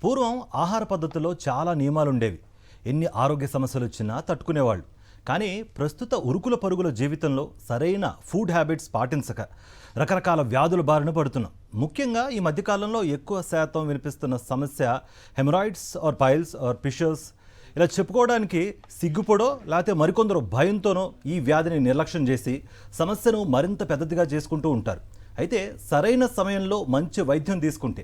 పూర్వం ఆహార పద్ధతుల్లో చాలా నియమాలుండేవి. ఎన్ని ఆరోగ్య సమస్యలు వచ్చినా తట్టుకునేవాళ్ళు. కానీ ప్రస్తుత ఉరుకుల పరుగుల జీవితంలో సరైన ఫుడ్ హ్యాబిట్స్ పాటించక రకరకాల వ్యాధుల బారిన పడుతున్నాం. ముఖ్యంగా ఈ మధ్యకాలంలో ఎక్కువ శాతం వినిపిస్తున్న సమస్య haemorrhoids or piles or fissures. ఇలా చెప్పుకోవడానికి సిగ్గుపడో లేకపోతే మరికొందరు భయంతోనో ఈ వ్యాధిని నిర్లక్ష్యం చేసి సమస్యను మరింత పెద్దదిగా చేసుకుంటూ ఉంటారు. అయితే సరైన సమయంలో మంచి వైద్యం తీసుకుంటే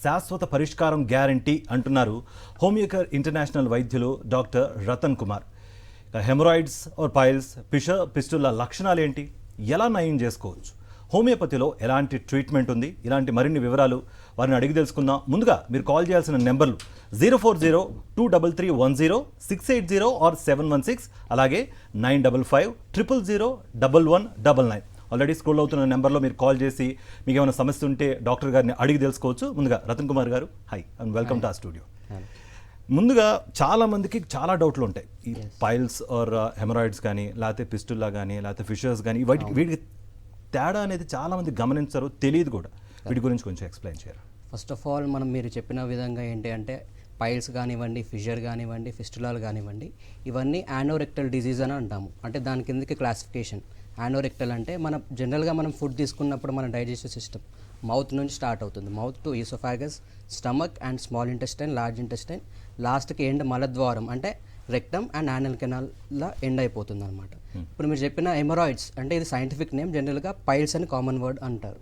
శాశ్వత పరిష్కారం గ్యారంటీ అంటున్నారు హోమియోకేర్ ఇంటర్నేషనల్ వైద్యులు doctor Ratan Kumar. Haemorrhoids or piles, fistula లక్షణాలు ఏంటి, ఎలా నయం చేసుకోవచ్చు, హోమియోపతిలో ఎలాంటి ట్రీట్మెంట్ ఉంది, ఇలాంటి మరిన్ని వివరాలు వారిని అడిగి తెలుసుకుందాం. ముందుగా మీరు కాల్ చేయాల్సిన నెంబర్లు 040-233-10-680 ఆర్ 716, అలాగే 9550011199. ఆల్రెడీ స్క్రోల్ అవుతున్న నెంబర్లో మీరు కాల్ చేసి మీకు ఏమైనా సమస్య ఉంటే డాక్టర్ గారిని అడిగి తెలుసుకోవచ్చు. ముందుగా రతన్ కుమార్ గారు, హై అండ్ వెల్కమ్ టు ఆ స్టూడియో. ముందుగా చాలా మందికి చాలా డౌట్లు ఉంటాయి. ఈ పైల్స్ ఆర్ హెమరాయిడ్స్ కానీ, లేకపోతే పిస్టుల్లా కానీ, లేకపోతే ఫిషర్స్ కానీ, వీటికి తేడా అనేది చాలా మంది గమనించరు, తెలియదు కూడా. వీటి గురించి కొంచెం ఎక్స్ప్లెయిన్ చేయరు. ఫస్ట్ ఆఫ్ ఆల్ మీరు చెప్పిన విధంగా ఏంటి అంటే పైల్స్ కానివ్వండి, ఫిషర్ కానివ్వండి, ఫిస్టులాలు కానివ్వండి, ఇవన్నీ యానోరెక్టల్ డిజీజ్ అని అంటాము. అంటే దాని కిందకి క్లాసిఫికేషన్. యానోరెక్టల్ అంటే జనరల్గా మనం ఫుడ్ తీసుకున్నప్పుడు మన డైజెస్టివ్ సిస్టమ్ మౌత్ నుంచి స్టార్ట్ అవుతుంది. Mouth to oesophagus, stomach and small intestine, large intestine, లాస్ట్కి ఎండ్ మలద్వారం అంటే రెక్టమ్ అండ్ యానల్ కెనాల్లా ఎండ్ అయిపోతుంది అనమాట. ఇప్పుడు మీరు చెప్పిన హెమరాయిడ్స్ అంటే ఇది సైంటిఫిక్ నేమ్, జనరల్గా పైల్స్ అని కామన్ వర్డ్ అంటారు.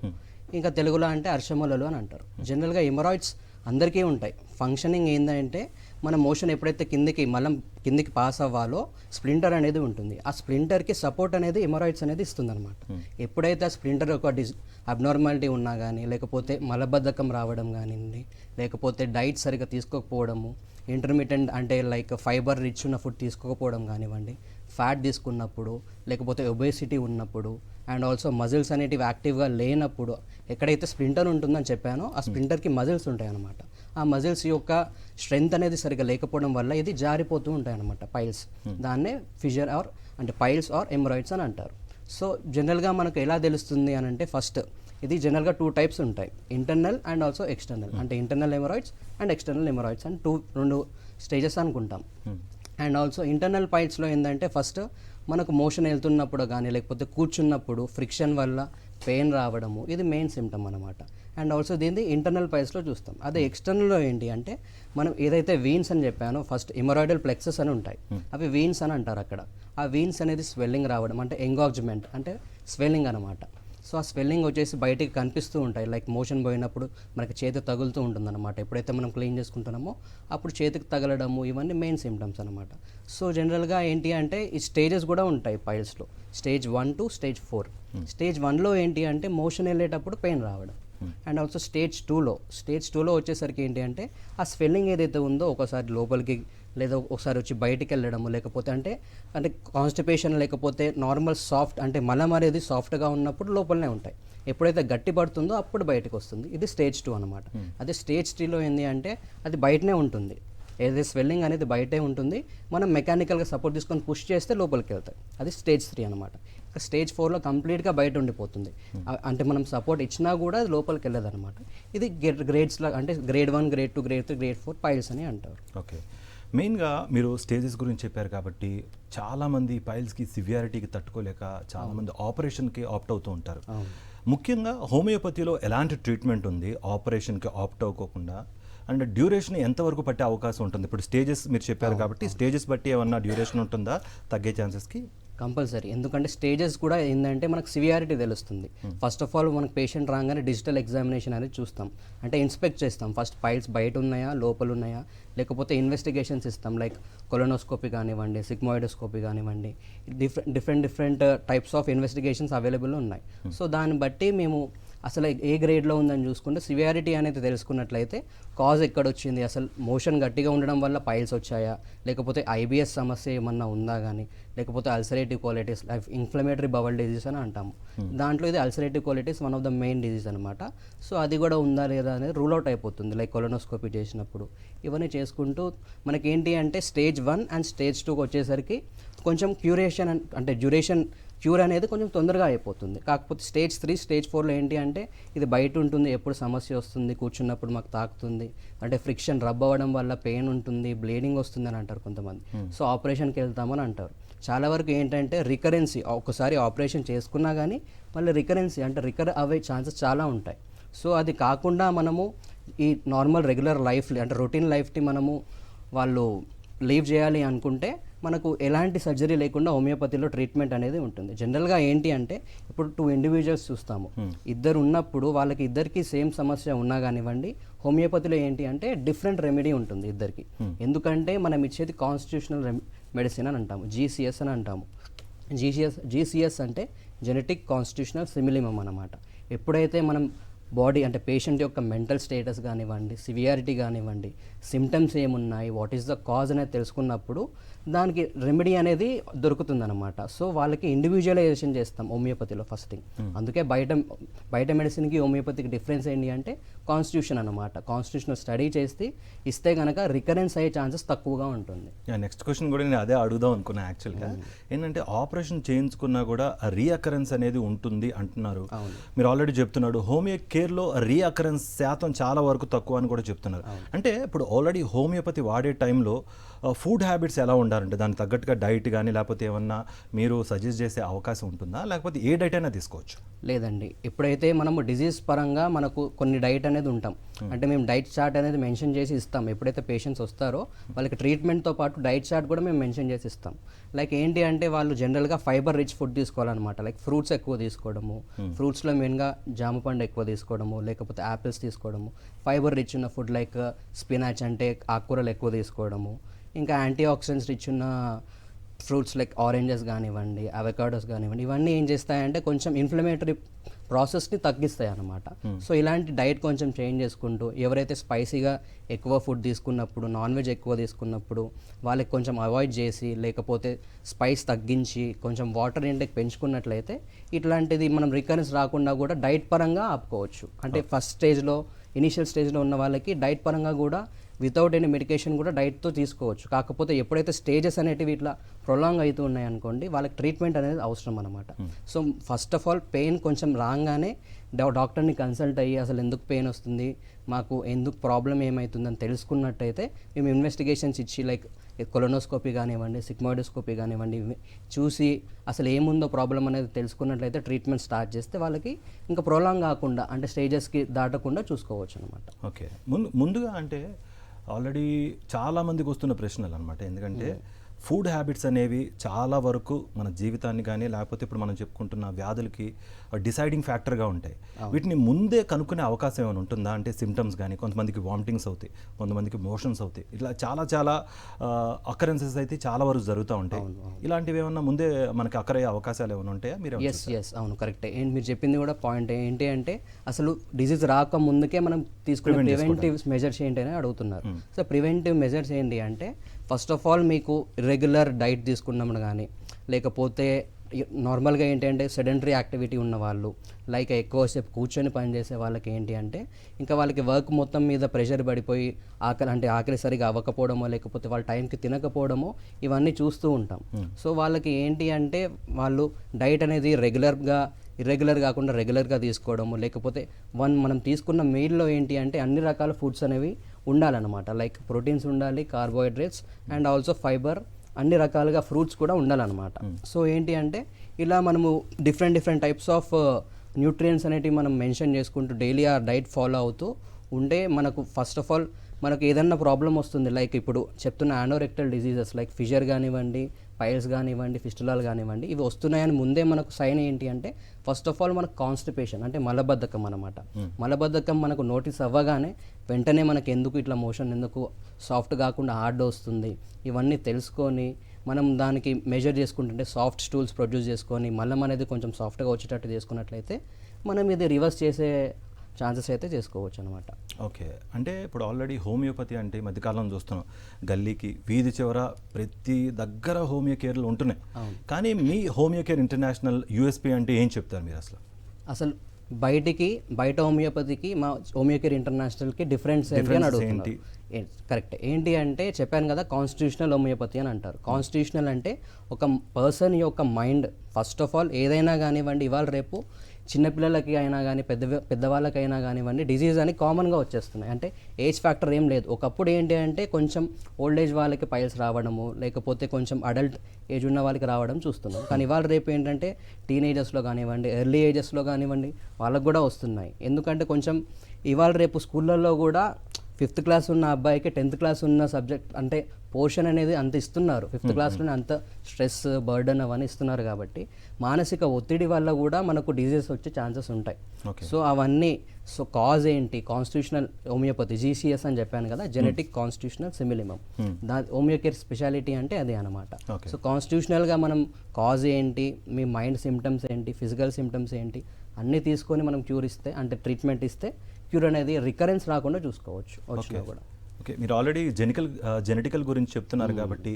ఇంకా తెలుగులో అంటే అర్షములలు అని అంటారు. జనరల్గా హెమరాయిడ్స్ అందరికీ ఉంటాయి. ఫంక్షనింగ్ ఏంటంటే మన మోషన్ ఎప్పుడైతే కిందికి పాస్ అవ్వాలో స్ప్లింటర్ అనేది ఉంటుంది. ఆ స్ప్లింటర్కి సపోర్ట్ అనేది హెమరాయిడ్స్ అనేది ఇస్తుంది అనమాట. ఎప్పుడైతే ఆ స్ప్లింటర్ ఒక అబ్నార్మాలిటీ ఉన్నా కానీ, లేకపోతే మలబద్ధకం రావడం కానివ్వండి, లేకపోతే డైట్ సరిగ్గా తీసుకోకపోవడము, ఇంటర్మీడియట్ అంటే లైక్ ఫైబర్ రిచ్ ఉన్న ఫుడ్ తీసుకోకపోవడం కానివ్వండి, ఫ్యాట్ తీసుకున్నప్పుడు, లేకపోతే ఒబేసిటీ ఉన్నప్పుడు, అండ్ ఆల్సో మజిల్స్ అనేటివి యాక్టివ్గా లేనప్పుడు, ఎక్కడైతే స్ప్లింటర్ ఉంటుందని చెప్పానో ఆ స్ప్లింటర్కి మజిల్స్ ఉంటాయి అన్నమాట. ఆ మజిల్స్ యొక్క స్ట్రెంగ్త్ అనేది సరిగ్గా లేకపోవడం వల్ల ఇది జారిపోతూ ఉంటాయి అన్నమాట పైల్స్. దాన్నే ఫిషర్ ఆర్ అంటే పైల్స్ ఆర్ హెమరాయిడ్స్ అని అంటారు. సో జనరల్గా మనకు ఎలా తెలుస్తుంది అని అంటే ఫస్ట్ ఇది జనరల్గా 2 టైప్స్ ఉంటాయి, ఇంటర్నల్ అండ్ ఆల్సో ఎక్స్టర్నల్. అంటే internal haemorrhoids and external haemorrhoids అని రెండు స్టేజెస్ అనుకుంటాం. అండ్ ఆల్సో ఇంటర్నల్ పైల్స్లో ఏంటంటే ఫస్ట్ మనకు మోషన్ వెళ్తున్నప్పుడు కానీ, లేకపోతే కూర్చున్నప్పుడు ఫ్రిక్షన్ వల్ల పెయిన్ రావడము, ఇది మెయిన్ సిమ్టమ్ అనమాట. అండ్ ఆల్సో దీన్ని ఇంటర్నల్ పైల్స్లో చూస్తాం. అదే ఎక్స్టర్నల్లో ఏంటి అంటే మనం ఏదైతే వీన్స్ అని చెప్పానో ఫస్ట్ హెమరాయిడల్ ప్లెక్సెస్ అని ఉంటాయి, అవి వీన్స్ అని అంటారు. అక్కడ ఆ వీన్స్ అనేది స్వెల్లింగ్ రావడం అంటే ఎంగార్జ్మెంట్ అంటే స్వెల్లింగ్ అనమాట. సో ఆ స్వెల్లింగ్ వచ్చేసి బయటికి కనిపిస్తూ ఉంటాయి. లైక్ మోషన్ పోయినప్పుడు మనకి చేతి తగులుతూ ఉంటుందన్నమాట. ఎప్పుడైతే మనం క్లీన్ చేసుకుంటున్నామో అప్పుడు చేతికి తగలడము, ఇవన్నీ మెయిన్ సిమ్టమ్స్ అనమాట. సో జనరల్గా ఏంటి అంటే ఈ స్టేజెస్ కూడా ఉంటాయి పైల్స్లో, స్టేజ్ 1 to స్టేజ్ 4. స్టేజ్ 1లో ఏంటి అంటే మోషన్ వెళ్ళేటప్పుడు పెయిన్ రావడం. అండ్ ఆల్సో స్టేజ్ 2లో వచ్చేసరికి ఏంటి అంటే ఆ స్వెల్లింగ్ ఏదైతే ఉందో ఒకసారి లోపలికి లేదా ఒకసారి వచ్చి బయటికి వెళ్ళడము, లేకపోతే అంటే కాన్స్టిపేషన్, లేకపోతే నార్మల్ సాఫ్ట్ అంటే మలం అనేది సాఫ్ట్గా ఉన్నప్పుడు లోపలనే ఉంటాయి. ఎప్పుడైతే గట్టి పడుతుందో అప్పుడు బయటకు వస్తుంది. ఇది స్టేజ్ 2 అనమాట. అదే స్టేజ్ 3లో ఏంటి అంటే అది బయటనే ఉంటుంది, ఏదైతే స్వెల్లింగ్ అనేది బయటే ఉంటుంది, మనం మెకానికల్గా సపోర్ట్ తీసుకొని పుష్ చేస్తే లోపలికి వెళ్తాయి. అది స్టేజ్ 3 అనమాట. ఇంకా స్టేజ్ 4లో కంప్లీట్గా బయట ఉండిపోతుంది. అంటే మనం సపోర్ట్ ఇచ్చినా కూడా అది లోపలికి వెళ్ళదు అనమాట. ఇది గ్రేడ్స్లో అంటే grade 1, grade 2, grade 3, grade 4 piles అని అంటారు. ఓకే, మెయిన్గా మీరు స్టేజెస్ గురించి చెప్పారు కాబట్టి చాలామంది పైల్స్కి సివియారిటీకి తట్టుకోలేక చాలామంది ఆపరేషన్కి ఆప్ట్ అవుతూ ఉంటారు. ముఖ్యంగా హోమియోపతిలో ఎలాంటి ట్రీట్మెంట్ ఉంది ఆపరేషన్కి ఆప్ట్ అవ్వకుండా, అండ్ డ్యూరేషన్ ఎంతవరకు పట్టే అవకాశం ఉంటుంది? ఇప్పుడు స్టేజెస్ మీరు చెప్పారు కాబట్టి స్టేజెస్ బట్టి ఏమన్నా డ్యూరేషన్ ఉంటుందా తగ్గే ఛాన్సెస్కి? కంపల్సరీ, ఎందుకంటే స్టేజెస్ కూడా ఏంటంటే మనకు సివియారిటీ తెలుస్తుంది. ఫస్ట్ ఆఫ్ ఆల్ మనకు పేషెంట్ రాగానే డిజిటల్ ఎగ్జామినేషన్ అనేది చూస్తాం, అంటే ఇన్స్పెక్ట్ చేస్తాం. ఫస్ట్ పైల్స్ బయట ఉన్నాయా, లోపల ఉన్నాయా, లేకపోతే ఇన్వెస్టిగేషన్స్ ఇస్తాం. లైక్ కొలోనోస్కోపీ కానివ్వండి, సిగ్మాయిడోస్కోపీ కానివ్వండి, different types of investigations available ఉన్నాయి. సో దాన్ని బట్టి మేము అసలు ఏ గ్రేడ్లో ఉందని చూసుకుంటే సివియారిటీ అనేది తెలుసుకున్నట్లయితే కాజ్ ఎక్కడొచ్చింది, అసలు మోషన్ గట్టిగా ఉండడం వల్ల పైల్స్ వచ్చాయా, లేకపోతే ఐబిఎస్ సమస్య ఏమన్నా ఉందా కానీ, లేకపోతే ulcerative colitis, inflammatory bowel disease అని అంటాము. దాంట్లో ఇది ulcerative colitis one of the main disease అనమాట. సో అది కూడా ఉందా లేదా అనేది రూల్ అవుట్ అయిపోతుంది లైక్ కొలోనోస్కోపీ చేసినప్పుడు. ఇవన్నీ చేసుకుంటూ మనకేంటి అంటే స్టేజ్ 1 అండ్ స్టేజ్ 2 వచ్చేసరికి కొంచెం క్యూరేషన్ అంటే డ్యూరేషన్ క్యూర్ అనేది కొంచెం తొందరగా అయిపోతుంది. కాకపోతే స్టేజ్ 3 స్టేజ్ 4లో ఏంటి అంటే ఇది బయట ఉంటుంది, ఎప్పుడు సమస్య వస్తుంది, కూర్చున్నప్పుడు మాకు తాకుతుంది, అంటే ఫ్రిక్షన్ రబ్ అవ్వడం వల్ల పెయిన్ ఉంటుంది, బ్లీడింగ్ వస్తుంది అని అంటారు కొంతమంది. సో ఆపరేషన్కి వెళ్తామని అంటారు. చాలా వరకు ఏంటంటే రికరెన్సీ, ఒకసారి ఆపరేషన్ చేసుకున్నా కానీ మళ్ళీ రికరెన్సీ అంటే రికర్ అయ్యే ఛాన్సెస్ చాలా ఉంటాయి. సో అది కాకుండా మనము ఈ నార్మల్ రెగ్యులర్ లైఫ్ అంటే రొటీన్ లైఫ్ని మనము వాళ్ళు లీవ్ చేయాలి అనుకుంటే మనకు ఎలాంటి సర్జరీ లేకుండా హోమియోపతిలో ట్రీట్మెంట్ అనేది ఉంటుంది. జనరల్గా ఏంటి అంటే ఇప్పుడు 2 ఇండివిజువల్స్ చూస్తాము, ఇద్దరు ఉన్నప్పుడు వాళ్ళకి ఇద్దరికి సేమ్ సమస్య ఉన్నా కానివ్వండి, హోమియోపతిలో ఏంటి అంటే డిఫరెంట్ రెమెడీ ఉంటుంది ఇద్దరికి. ఎందుకంటే మనం ఇచ్చేది కాన్స్టిట్యూషనల్ మెడిసిన్ అని అంటాము, జీసీఎస్ అని అంటాము. జీసీఎస్ అంటే జెనెటిక్ కాన్స్టిట్యూషనల్ సిమిలిమం అన్నమాట. ఎప్పుడైతే మనం బాడీ అంటే పేషెంట్ యొక్క మెంటల్ స్టేటస్ కానివ్వండి, సివియారిటీ కానివ్వండి, సిమ్టమ్స్ ఏమున్నాయి, వాట్ ఈస్ ద కాజ్ అనేది తెలుసుకున్నప్పుడు దానికి రెమెడీ అనేది దొరుకుతుందన్నమాట. సో వాళ్ళకి ఇండివిజువలైజేషన్ చేస్తాం హోమియోపతిలో ఫస్ట్ థింగ్. అందుకే బయట మెడిసిన్కి హోమియోపతికి డిఫరెన్స్ ఏంటి అంటే కాన్స్టిట్యూషన్ అనమాట. కాన్స్టిట్యూషనల్ స్టడీ చేస్తే ఇస్తే కనుక రికరెన్స్ అయ్యే ఛాన్సెస్ తక్కువగా ఉంటుంది. నెక్స్ట్ క్వశ్చన్ కూడా నేను అదే అడుగుదాం అనుకున్నా యాక్చువల్గా. ఏంటంటే ఆపరేషన్ చేయించుకున్నా కూడా రీఅకరెన్స్ అనేది ఉంటుంది అంటున్నారు. మీరు ఆల్రెడీ చెప్తున్నాడు హోమియో కేర్లో రీఅకరెన్స్ శాతం చాలా వరకు తక్కువ అని కూడా చెప్తున్నారు. అంటే ఇప్పుడు ఆల్రెడీ హోమియోపతి వాడే టైంలో ఫుడ్ హ్యాబిట్స్ ఎలా ఉండాలంటే దానికి తగ్గట్టుగా డైట్ కానీ లేకపోతే ఏమన్నా మీరు సజెస్ట్ చేసే అవకాశం ఉంటుందా, లేకపోతే ఏ డైట్ అయినా తీసుకోవచ్చు? లేదండి, ఎప్పుడైతే మనము డిజీజ్ పరంగా మనకు కొన్ని డైట్ అనేది ఉంటాం, అంటే మేము డైట్ చార్ట్ అనేది మెన్షన్ చేసి ఇస్తాం. ఎప్పుడైతే పేషెంట్స్ వస్తారో వాళ్ళకి ట్రీట్మెంట్తో పాటు డైట్ చార్ట్ కూడా మేము మెన్షన్ చేసి ఇస్తాం. లైక్ ఏంటి అంటే వాళ్ళు జనరల్గా ఫైబర్ రిచ్ ఫుడ్ తీసుకోవాలన్నమాట. లైక్ ఫ్రూట్స్ ఎక్కువ తీసుకోవడము, ఫ్రూట్స్లో మెయిన్గా జామ పండు ఎక్కువ తీసుకోవడము, లేకపోతే యాపిల్స్ తీసుకోవడము, ఫైబర్ రిచ్ ఉన్న ఫుడ్ లైక్ స్పినాచ్ అంటే ఆకుకూరలు ఎక్కువ తీసుకోవడము, ఇంకా యాంటీ ఆక్సిడెంట్స్ రిచ్ ఉన్న ఫ్రూట్స్ లైక్ ఆరెంజెస్ కానివ్వండి, అవకాడోస్ కానివ్వండి, ఇవన్నీ ఏం చేస్తాయంటే కొంచెం ఇన్ఫ్లమేటరీ ప్రాసెస్ని తగ్గిస్తాయి అన్నమాట. సో ఇలాంటి డైట్ కొంచెం చేంజ్ చేసుకుంటూ ఎవరైతే స్పైసీగా ఎక్కువ ఫుడ్ తీసుకున్నప్పుడు, నాన్ వెజ్ ఎక్కువ తీసుకున్నప్పుడు వాళ్ళకి కొంచెం అవాయిడ్ చేసి, లేకపోతే స్పైస్ తగ్గించి కొంచెం వాటర్ ఇంటేక్ పెంచుకున్నట్లయితే ఇట్లాంటిది మనం రికరెన్స్ రాకుండా కూడా డైట్ పరంగా ఆపుకోవచ్చు. అంటే ఫస్ట్ స్టేజ్లో ఇనీషియల్ స్టేజ్లో ఉన్న వాళ్ళకి డైట్ పరంగా కూడా వితౌట్ ఎనీ మెడికేషన్ కూడా డైట్తో తీసుకోవచ్చు. కాకపోతే ఎప్పుడైతే స్టేజెస్ అనేటివి ఇట్లా ప్రొలాంగ్ అవుతూ ఉన్నాయి అనుకోండి, వాళ్ళకి ట్రీట్మెంట్ అనేది అవసరం అనమాట. So first of all pain కొంచెం రాగానే డాక్టర్ని కన్సల్ట్ అయ్యి అసలు ఎందుకు పెయిన్ వస్తుంది, మాకు ఎందుకు ప్రాబ్లం ఏమవుతుందని తెలుసుకున్నట్టయితే మేము ఇన్వెస్టిగేషన్స్ ఇచ్చి లైక్ కొలోనోస్కోపీ కానివ్వండి, సిగ్మాయిడోస్కోపీ కానివ్వండి చూసి అసలు ఏముందో ప్రాబ్లం అనేది తెలుసుకున్నట్లయితే ట్రీట్మెంట్ స్టార్ట్ చేస్తే వాళ్ళకి ఇంకా ప్రొలాంగ్ కాకుండా అంటే స్టేజెస్కి దాటకుండా చూసుకోవచ్చు అనమాట. ఓకే, ముందుగా అంటే ఆల్రెడీ చాలామందికి వస్తున్న ప్రశ్నలు అనమాట. ఎందుకంటే ఫుడ్ హ్యాబిట్స్ అనేవి చాలా వరకు మన జీవితాన్ని కానీ లేకపోతే ఇప్పుడు మనం చెప్పుకుంటున్న వ్యాధులకి డిసైడింగ్ ఫ్యాక్టర్గా ఉంటాయి. వీటిని ముందే కనుక్కునే అవకాశం ఏమైనా ఉంటుందా? అంటే సిమ్టమ్స్ కానీ కొంతమందికి వామిటింగ్స్ అవుతాయి, కొంతమందికి మోషన్స్ అవుతాయి, ఇట్లా చాలా అకరెన్సెస్ అయితే చాలా వరకు జరుగుతూ ఉంటాయి. ఇలాంటివి ఏమన్నా ముందే మనకి అక్కరయ్యే అవకాశాలు ఏమైనా ఉంటాయా? మీరు ఎస్ అవును, కరెక్టే. మీరు చెప్పింది కూడా పాయింట్ ఏంటి అంటే అసలు డిసీజ్ రాక ముందుకే మనం తీసుకునే ప్రివెంటివ్ మెజర్స్ ఏంటి అని అడుగుతున్నారు. సో ప్రివెంటివ్ మెజర్స్ ఏంటి అంటే ఫస్ట్ ఆఫ్ ఆల్ మీకు రెగ్యులర్ డైట్ తీసుకున్నప్పుడు కానీ, లేకపోతే నార్మల్గా ఏంటంటే సెడెంటరీ యాక్టివిటీ ఉన్న వాళ్ళు లైక్ ఎక్కువసేపు కూర్చొని పనిచేసే వాళ్ళకి ఏంటి అంటే ఇంకా వాళ్ళకి వర్క్ మొత్తం మీద ప్రెషర్ పడిపోయి ఆకలి సరిగా అవ్వకపోవడమో, లేకపోతే వాళ్ళ టైంకి తినకపోవడమో ఇవన్నీ చూస్తూ ఉంటాం. సో వాళ్ళకి ఏంటి అంటే వాళ్ళు డైట్ అనేది ఇర్రెగ్యులర్ కాకుండా రెగ్యులర్గా తీసుకోవడము, లేకపోతే మనం తీసుకున్న మీల్లో ఏంటి అంటే అన్ని రకాల ఫుడ్స్ అనేవి ఉండాలన్నమాట. లైక్ ప్రోటీన్స్ ఉండాలి, కార్బోహైడ్రేట్స్ అండ్ ఆల్సో ఫైబర్, అన్ని రకాలుగా ఫ్రూట్స్ కూడా ఉండాలన్నమాట. సో ఏంటి అంటే ఇలా మనము డిఫరెంట్ టైప్స్ ఆఫ్ న్యూట్రియంట్స్ అనేటివి మనం మెన్షన్ చేసుకుంటూ డైలీ ఆ డైట్ ఫాలో అవుతూ ఉంటే మనకు ఫస్ట్ ఆఫ్ ఆల్ మనకు ఏదన్నా ప్రాబ్లం వస్తుంది. లైక్ ఇప్పుడు చెప్తున్న యానోరెక్టల్ డిసీజెస్ లైక్ ఫిషర్ కానివ్వండి, పైల్స్ కానివ్వండి, ఫిస్టులాలు కానివ్వండి, ఇవి వస్తున్నాయని ముందే మనకు సైన్ ఏంటి అంటే ఫస్ట్ ఆఫ్ ఆల్ మనకు కాన్స్టిపేషన్ అంటే మలబద్ధకం అనమాట. మలబద్ధకం మనకు నోటీస్ అవ్వగానే వెంటనే మనకు ఎందుకు ఇట్లా మోషన్ ఎందుకు సాఫ్ట్ కాకుండా హార్డ్ వస్తుంది, ఇవన్నీ తెలుసుకొని మనం దానికి మెజర్ చేసుకుంటుంటే సాఫ్ట్ స్టూల్స్ ప్రొడ్యూస్ చేసుకొని మలం అనేది కొంచెం సాఫ్ట్గా వచ్చేటట్టు చేసుకున్నట్లయితే మనం ఇది రివర్స్ చేసే ఛాన్సెస్ అయితే చేసుకోవచ్చు అనమాట. ఓకే, అంటే ఇప్పుడు ఆల్రెడీ హోమియోపతి అంటే ఈ మధ్యకాలం చూస్తున్నాం గల్లీకి వీధి చివర ప్రతి దగ్గర హోమియో కేర్లు ఉంటున్నాయి. కానీ మీ హోమియో కేర్ ఇంటర్నేషనల్ యూఎస్పీ అంటే ఏం చెప్తారు మీరు? అసలు బయట హోమియోపతికి మా హోమియోకేర్ ఇంటర్నేషనల్కి డిఫరెన్స్ ఏంటి అని Differences అడుగుతున్నారు. కరెక్ట్. ఏంటి అంటే చెప్పాను కదా, కాన్స్టిట్యూషనల్ హోమియోపతి అని అంటారు. కాన్స్టిట్యూషనల్ అంటే ఒక పర్సన్ యొక్క మైండ్ ఫస్ట్ ఆఫ్ ఆల్ ఏదైనా కానివ్వండి, ఇవాళ రేపు చిన్నపిల్లలకి అయినా కానీ పెద్దవాళ్ళకైనా కానివ్వండి డిజీజ్ అని కామన్గా వచ్చేస్తున్నాయి. అంటే ఏజ్ ఫ్యాక్టర్ ఏం లేదు. ఒకప్పుడు ఏంటి అంటే కొంచెం ఓల్డ్ ఏజ్ వాళ్ళకి పైల్స్ రావడము, లేకపోతే కొంచెం అడల్ట్ ఏజ్ ఉన్న వాళ్ళకి రావడం చూస్తున్నాం. కానీ ఇవాళ రేపు ఏంటంటే టీనేజర్స్లో కానివ్వండి, ఎర్లీ ఏజెస్లో కానివ్వండి వాళ్ళకు కూడా వస్తున్నాయి. ఎందుకంటే కొంచెం ఇవాళ రేపు స్కూళ్ళల్లో కూడా 5th క్లాస్ ఉన్న అబ్బాయికి 10th క్లాస్ ఉన్న సబ్జెక్ట్ అంటే పోర్షన్ అనేది అంత ఇస్తున్నారు. 5th క్లాస్లోనే అంత స్ట్రెస్ బర్డన్ అవన్నీ ఇస్తున్నారు కాబట్టి మానసిక ఒత్తిడి వల్ల కూడా మనకు డిజీజెస్ వచ్చే ఛాన్సెస్ ఉంటాయి. సో అవన్నీ కాజ్ ఏంటి, కాన్స్టిట్యూషనల్ హోమియోపతి జీసీఎస్ అని చెప్పాను కదా, genetic constitutional simillimum. Homeocare speciality అంటే అదే అనమాట. సో కాన్స్టిట్యూషనల్గా మనం కాజ్ ఏంటి, మీ మైండ్ సిమ్టమ్స్ ఏంటి, ఫిజికల్ సిమ్టమ్స్ ఏంటి అన్నీ తీసుకొని మనం క్యూర్ ఇస్తే అంటే ట్రీట్మెంట్ ఇస్తే క్యూర్ అనేది రికరెన్స్ రాకుండా చూసుకోవచ్చు వచ్చినా కూడా. ఓకే, మీరు ఆల్రెడీ జెనెటికల్ గురించి చెప్తున్నారు కాబట్టి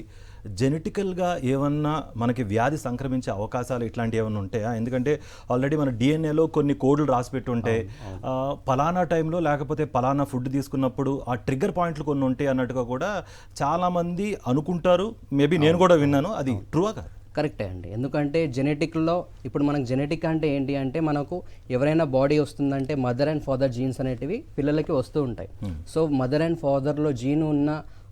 జెనెటికల్గా ఏమన్నా మనకి వ్యాధి సంక్రమించే అవకాశాలు ఇట్లాంటివి ఏమైనా ఉంటాయా? ఎందుకంటే ఆల్రెడీ మన డిఎన్ఏలో కొన్ని కోడ్లు రాసిపెట్టి ఉంటాయి, పలానా టైంలో లేకపోతే పలానా ఫుడ్ తీసుకున్నప్పుడు ఆ ట్రిగ్గర్ పాయింట్లు కొన్ని ఉంటాయి అన్నట్టుగా కూడా చాలామంది అనుకుంటారు. మేబీ నేను కూడా విన్నాను, అది ట్రూవా కాదు? కరెక్టే అండి. ఎందుకంటే జెనెటిక్లో ఇప్పుడు మనకు జెనెటిక్ అంటే ఏంటి అంటే మనకు ఎవరైనా బాడీ వస్తుందంటే మదర్ అండ్ ఫాదర్ జీన్స్ అనేటివి పిల్లలకి వస్తూ ఉంటాయి. సో మదర్ అండ్ ఫాదర్లో జీన్ ఉన్న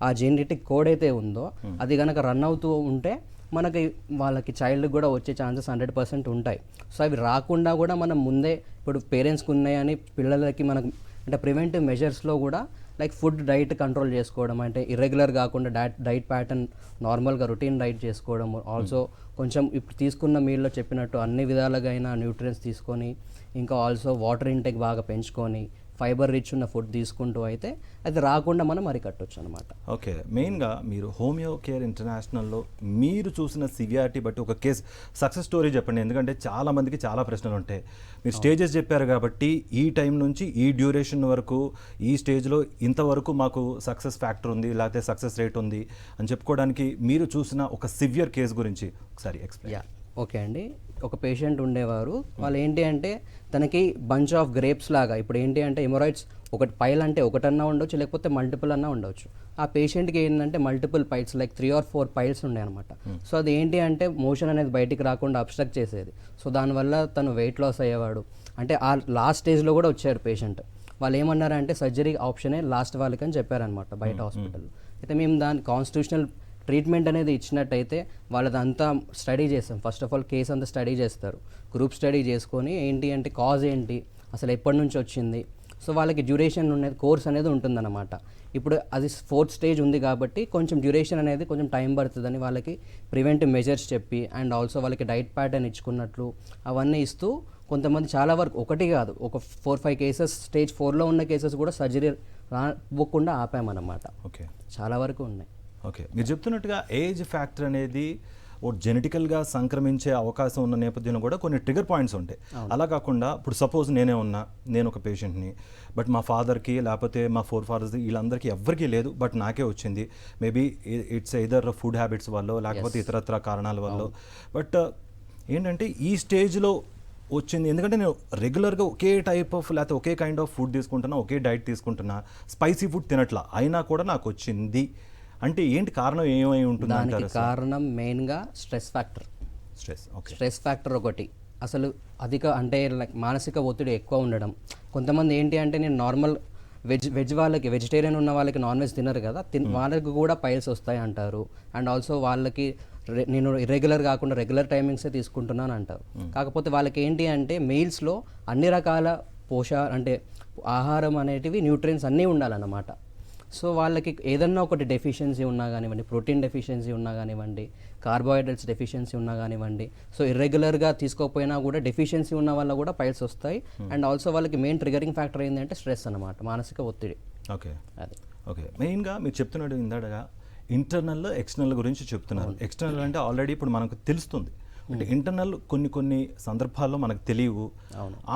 ఆ జెనెటిక్ కోడ్ అయితే ఉందో అది కనుక రన్ అవుతూ ఉంటే మనకి వాళ్ళకి చైల్డ్కి కూడా వచ్చే ఛాన్సెస్ 100% ఉంటాయి. సో అవి రాకుండా కూడా మనం ముందే ఇప్పుడు పేరెంట్స్కి ఉన్నాయని పిల్లలకి మనకు అంటే ప్రివెంటివ్ మెజర్స్లో కూడా లైక్ ఫుడ్ డైట్ కంట్రోల్ చేసుకోవడం, అంటే ఇర్రెగ్యులర్ కాకుండా డైట్ ప్యాటర్న్ నార్మల్గా రొటీన్ డైట్ చేసుకోవడం, ఆల్సో కొంచెం ఇప్పుడు తీసుకున్న మీల్లో చెప్పినట్టు అన్ని విధాలుగా అయినా న్యూట్రియన్స్ తీసుకొని ఇంకా ఆల్సో వాటర్ ఇంటేక్ బాగా పెంచుకొని ఫైబర్ రిచ్ ఉన్న ఫుడ్ తీసుకుంటూ అయితే అది రాకుండా మనం అరికట్టవచ్చు అనమాట. ఓకే, మెయిన్గా మీరు హోమియో కేర్ ఇంటర్నేషనల్లో మీరు చూసిన సివియారిటీ బట్టి ఒక కేస్ సక్సెస్ స్టోరీ చెప్పండి. ఎందుకంటే చాలా మందికి చాలా ప్రశ్నలు ఉంటాయి. మీరు స్టేజెస్ చెప్పారు కాబట్టి ఈ టైం నుంచి ఈ డ్యూరేషన్ వరకు ఈ స్టేజ్లో ఇంతవరకు మాకు సక్సెస్ ఫ్యాక్టర్ ఉంది లేకపోతే సక్సెస్ రేట్ ఉంది అని చెప్పుకోవడానికి మీరు చూసిన ఒక సివియర్ కేస్ గురించి ఒకసారి ఎక్స్ప్లెయిన్. ఓకే అండి, ఒక పేషెంట్ ఉండేవారు. వాళ్ళు ఏంటి అంటే తనకి బంచ్ ఆఫ్ గ్రేప్స్ లాగా ఇప్పుడు ఏంటి అంటే హెమరాయిడ్స్ ఒకటి పైల్ అంటే ఒకటన్నా ఉండొచ్చు లేకపోతే మల్టిపుల్ అన్నా ఉండొచ్చు. ఆ పేషెంట్కి ఏంటంటే multiple piles like 3 or 4 piles ఉండే అనమాట. సో అది ఏంటి అంటే మోషన్ అనేది బయటికి రాకుండా అబ్స్ట్రక్ట్ చేసేది. సో దానివల్ల తను వెయిట్ లాస్ అయ్యేవాడు. అంటే ఆ లాస్ట్ స్టేజ్లో కూడా వచ్చారు పేషెంట్. వాళ్ళు ఏమన్నారంటే సర్జరీ ఆప్షనే లాస్ట్ వాళ్ళకి అని చెప్పారనమాట బయట హాస్పిటల్లో. అయితే మేము దాని కాన్స్టిట్యూషనల్ ట్రీట్మెంట్ అనేది ఇచ్చినట్టయితే వాళ్ళదంతా స్టడీ చేస్తాం. ఫస్ట్ ఆఫ్ ఆల్ కేసు అంతా స్టడీ చేస్తారు, గ్రూప్ స్టడీ చేసుకొని ఏంటి అంటే కాజ్ ఏంటి, అసలు ఎప్పటి నుంచి వచ్చింది. సో వాళ్ళకి డ్యూరేషన్ అనేది కోర్స్ అనేది ఉంటుందన్నమాట. ఇప్పుడు అది 4th స్టేజ్ ఉంది కాబట్టి కొంచెం డ్యూరేషన్ అనేది కొంచెం టైం పడుతుందని వాళ్ళకి ప్రివెంటివ్ మెజర్స్ చెప్పి అండ్ ఆల్సో వాళ్ళకి డైట్ ప్యాటర్న్ ఇచ్చుకున్నట్లు అవన్నీ ఇస్తూ కొంతమంది చాలా వరకు ఒకటి కాదు ఒక 4-5 కేసెస్ స్టేజ్ 4లో ఉన్న కేసెస్ కూడా సర్జరీ రాకుండా ఆపామన్నమాట. ఓకే, చాలా వరకు ఉన్నాయి. ఓకే, మీరు చెప్తున్నట్టుగా ఏజ్ ఫ్యాక్టర్ అనేది ఓ జెనెటికల్గా సంక్రమించే అవకాశం ఉన్న నేపథ్యంలో కూడా కొన్ని ట్రిగర్ పాయింట్స్ ఉంటాయి. అలా కాకుండా ఇప్పుడు సపోజ్ నేను ఒక పేషెంట్ని, బట్ మా ఫాదర్కి లేకపోతే మా ఫాదర్స్ వీళ్ళందరికీ ఎవ్వరికీ లేదు, బట్ నాకే వచ్చింది. Maybe it's either food habits వల్ల లేకపోతే ఇతరత్ర కారణాల వల్ల. బట్ ఏంటంటే ఈ స్టేజ్లో వచ్చింది ఎందుకంటే నేను రెగ్యులర్గా ఒకే టైప్ ఆఫ్ లేకపోతే ఒకే కైండ్ ఆఫ్ ఫుడ్ తీసుకుంటున్నా, ఒకే డైట్ తీసుకుంటున్నా, స్పైసీ ఫుడ్ తినట్లా అయినా కూడా నాకు వచ్చింది అంటే ఏంటి కారణం, ఏమై ఉంటుంది? దానికి కారణం మెయిన్గా స్ట్రెస్ ఫ్యాక్టర్. స్ట్రెస్ ఫ్యాక్టర్ ఒకటి అసలు అధిక అంటే లైక్ మానసిక ఒత్తిడి ఎక్కువ ఉండడం. కొంతమంది ఏంటి అంటే నేను నార్మల్ వెజ్ వాళ్ళకి వెజిటేరియన్ ఉన్న వాళ్ళకి నాన్ వెజ్ తినరు కదా, వాళ్ళకి కూడా పైల్స్ వస్తాయి అంటారు. అండ్ ఆల్సో వాళ్ళకి నేను ఇర్రెగ్యులర్ కాకుండా రెగ్యులర్ టైమింగ్సే తీసుకుంటున్నాను అంటారు. కాకపోతే వాళ్ళకి ఏంటి అంటే మీల్స్లో అన్ని రకాల అంటే ఆహారం అనేటివి న్యూట్రియన్స్ అన్నీ ఉండాలన్నమాట. సో వాళ్ళకి ఏదన్నా ఒకటి డెఫిషియన్సీ ఉన్నా కానివ్వండి, ప్రోటీన్ డెఫిషియన్సీ ఉన్నా కానివ్వండి, కార్బోహైడ్రేట్స్ డెఫిషియన్సీ ఉన్నా కానివ్వండి, సో ఇర్రెగ్యులర్గా తీసుకోకపోయినా కూడా డెఫిషియన్సీ ఉన్న వల్ల కూడా పైల్స్ వస్తాయి. అండ్ ఆల్సో వాళ్ళకి మెయిన్ ట్రిగరింగ్ ఫ్యాక్టర్ ఏంటంటే స్ట్రెస్ అనమాట, మానసిక ఒత్తిడి. ఓకే, అదే ఓకే. మెయిన్గా మీరు చెప్తున్నాడు ఇందాడగా ఇంటర్నల్ ఎక్స్టర్నల్ గురించి చెప్తున్నారు. ఎక్స్టర్నల్ అంటే ఆల్రెడీ ఇప్పుడు మనకు తెలుస్తుంది, అంటే ఇంటర్నల్ కొన్ని సందర్భాల్లో మనకు తెలియవు.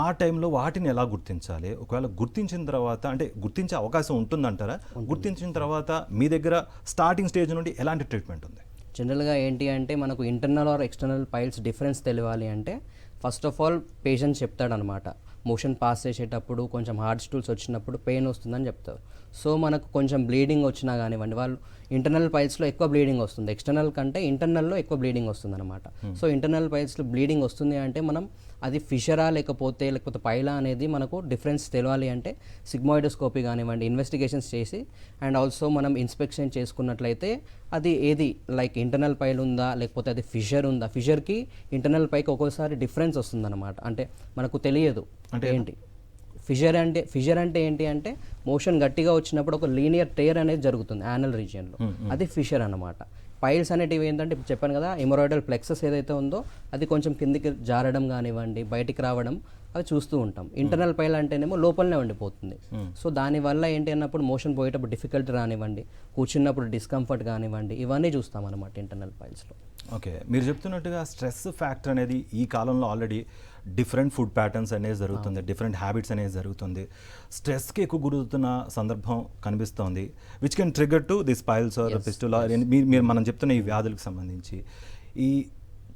ఆ టైంలో వాటిని ఎలా గుర్తించాలి? ఒకవేళ గుర్తించిన తర్వాత అంటే గుర్తించే అవకాశం ఉంటుందంటారా? గుర్తించిన తర్వాత మీ దగ్గర స్టార్టింగ్ స్టేజ్ నుండి ఎలాంటి ట్రీట్మెంట్ ఉంది? జనరల్గా ఏంటి అంటే మనకు internal are external piles difference తెలియాలి అంటే ఫస్ట్ ఆఫ్ ఆల్ పేషెంట్ చెప్తాడనమాట. మోషన్ పాస్ చేసేటప్పుడు కొంచెం హార్డ్ స్టూల్స్ వచ్చినప్పుడు పెయిన్ వస్తుందని చెప్తారు. సో మనకు కొంచెం బ్లీడింగ్ వచ్చినా కానివ్వండి, వాళ్ళు ఇంటర్నల్ పైల్స్లో ఎక్కువ బ్లీడింగ్ వస్తుంది, ఎక్స్టర్నల్ కంటే ఇంటర్నల్లో ఎక్కువ బ్లీడింగ్ వస్తుంది అనమాట. సో ఇంటర్నల్ పైల్స్లో బ్లీడింగ్ వస్తుంది అంటే మనం అది ఫిషరా లేకపోతే పైలా అనేది మనకు డిఫరెన్స్ తెలియాలి అంటే సిగ్మాయిడోస్కోపీ కానివ్వండి ఇన్వెస్టిగేషన్స్ చేసి అండ్ ఆల్సో మనం ఇన్స్పెక్షన్ చేసుకున్నట్లయితే అది ఏది లైక్ ఇంటర్నల్ పైల్ ఉందా లేకపోతే అది ఫిషర్ ఉందా, ఫిషర్కి ఇంటర్నల్ పైకి ఒక్కోసారి డిఫరెన్స్ వస్తుందన్నమాట. అంటే మనకు తెలియదు అంటే ఏంటి ఫిషర్ అంటే ఏంటి అంటే మోషన్ గట్టిగా వచ్చినప్పుడు ఒక లీనియర్ టేర్ అనేది జరుగుతుంది యానల్ రీజియన్లో, అది ఫిషర్ అన్నమాట. పైల్స్ అనేటివి ఏంటంటే ఇప్పుడు చెప్పాను కదా, ఎమరాయిడల్ ప్లెక్సస్ ఏదైతే ఉందో అది కొంచెం కిందికి జారడం కానివ్వండి బయటికి రావడం అవి చూస్తూ ఉంటాం. ఇంటర్నల్ పైల్ అంటేనేమో లోపలనే ఉండిపోతుంది. సో దానివల్ల ఏంటి అన్నప్పుడు మోషన్ పోయేటప్పుడు డిఫికల్టీ రానివ్వండి, కూర్చున్నప్పుడు డిస్కంఫర్ట్ కానివ్వండి, ఇవన్నీ చూస్తాం అనమాట ఇంటర్నల్ పైల్స్లో. ఓకే, మీరు చెప్తున్నట్టుగా స్ట్రెస్ ఫ్యాక్టర్ అనేది ఈ కాలంలో ఆల్రెడీ డిఫరెంట్ ఫుడ్ ప్యాటర్న్స్ అనేది జరుగుతుంది, డిఫరెంట్ హ్యాబిట్స్ అనేది జరుగుతుంది. స్ట్రెస్కి ఎక్కువ గురవుతున్న సందర్భం కనిపిస్తోంది, which can trigger to this piles or fistula. మీరు మనం చెప్తున్న ఈ వ్యాధులకు సంబంధించి ఈ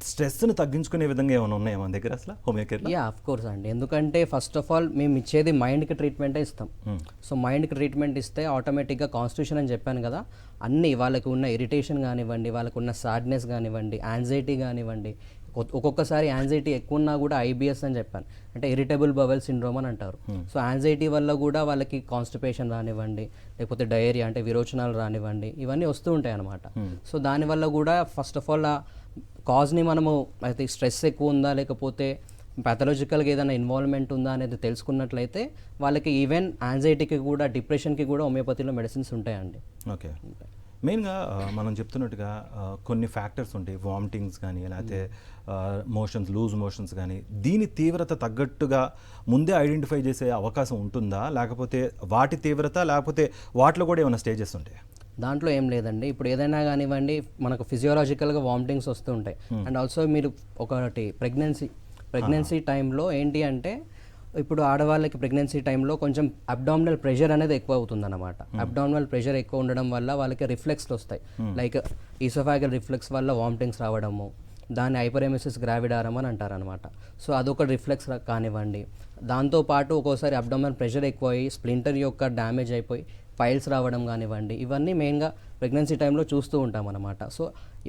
స్ట్రెస్ని తగ్గించుకునే విధంగా ఏమైనా ఉన్నాయా మన దగ్గర అసలు హోమియో కేర్లో? ఆఫ్ కోర్స్ అండి, ఎందుకంటే ఫస్ట్ ఆఫ్ ఆల్ మేము ఇచ్చేది మైండ్కి ట్రీట్మెంటే ఇస్తాం. సో మైండ్కి ట్రీట్మెంట్ ఇస్తే ఆటోమేటిక్గా కాన్స్టిట్యూషన్ అని చెప్పాను కదా, అన్నీ వాళ్ళకి ఉన్న ఇరిటేషన్ కానివ్వండి, వాళ్ళకు ఉన్న సాడ్నెస్ కానివ్వండి, యాంగ్జైటీ కానివ్వండి, ఒక్కొక్కసారి యాంగ్జైటీ ఎక్కువ ఉన్నా కూడా ఐబిఎస్ అని చెప్పాను, అంటే ఇరిటబుల్ బవెల్ సిండ్రోమ్ అని అంటారు. సో యాంగ్జైటీ వల్ల కూడా వాళ్ళకి కాన్స్టిపేషన్ రానివ్వండి లేకపోతే డయేరియా అంటే విరోచనాలు రానివ్వండి ఇవన్నీ వస్తూ ఉంటాయి అన్నమాట. సో దానివల్ల కూడా ఫస్ట్ ఆఫ్ ఆల్ ఆ కాజ్ని మనము అయితే స్ట్రెస్ ఎక్కువ ఉందా లేకపోతే ప్యాథలాజికల్గా ఏదైనా ఇన్వాల్వ్మెంట్ ఉందా అనేది తెలుసుకున్నట్లయితే వాళ్ళకి ఈవెన్ యాంగ్జైటీకి కూడా డిప్రెషన్కి కూడా హోమియోపతిలో మెడిసిన్స్ ఉంటాయండి. ఓకే, మెయిన్గా మనం చెప్తున్నట్టుగా కొన్ని ఫ్యాక్టర్స్ ఉంటాయి, వామిటింగ్స్ కానీ లేకపోతే లూజ్ మోషన్స్ కానీ, దీని తీవ్రత తగ్గట్టుగా ముందే ఐడెంటిఫై చేసే అవకాశం ఉంటుందా, లేకపోతే వాటి తీవ్రత లేకపోతే వాటిలో కూడా ఏమైనా స్టేజెస్ ఉంటాయి? దాంట్లో ఏం లేదండి, ఇప్పుడు ఏదైనా కానివ్వండి మనకు ఫిజియోలాజికల్గా వామిటింగ్స్ వస్తూ ఉంటాయి. అండ్ ఆల్సో మీరు ఒకటి ప్రెగ్నెన్సీ టైంలో ఏంటి అంటే ఇప్పుడు ఆడవాళ్ళకి ప్రెగ్నెన్సీ టైంలో కొంచెం అబ్డామినల్ ప్రెషర్ అనేది ఎక్కువ అవుతుంది అనమాట. అబ్డామినల్ ప్రెషర్ ఎక్కువ ఉండడం వల్ల వాళ్ళకి రిఫ్లెక్స్లు వస్తాయి, లైక్ ఈసోఫాగల్ రిఫ్లెక్స్ వల్ల వామిటింగ్స్ రావడము, దాన్ని హైపరెమెసిస్ గ్రావిడారం అని అంటారనమాట. సో అదొక రిఫ్లెక్స్ కానివ్వండి, దాంతోపాటు ఒక్కోసారి అబ్డామినల్ ప్రెషర్ ఎక్కువ అయ్యి స్ప్లింటర్ యొక్క డ్యామేజ్ అయిపోయి పైల్స్ రావడం కానివ్వండి, ఇవన్నీ మెయిన్గా ప్రెగ్నెన్సీ టైంలో చూస్తూ ఉంటాం అన్నమాట. సో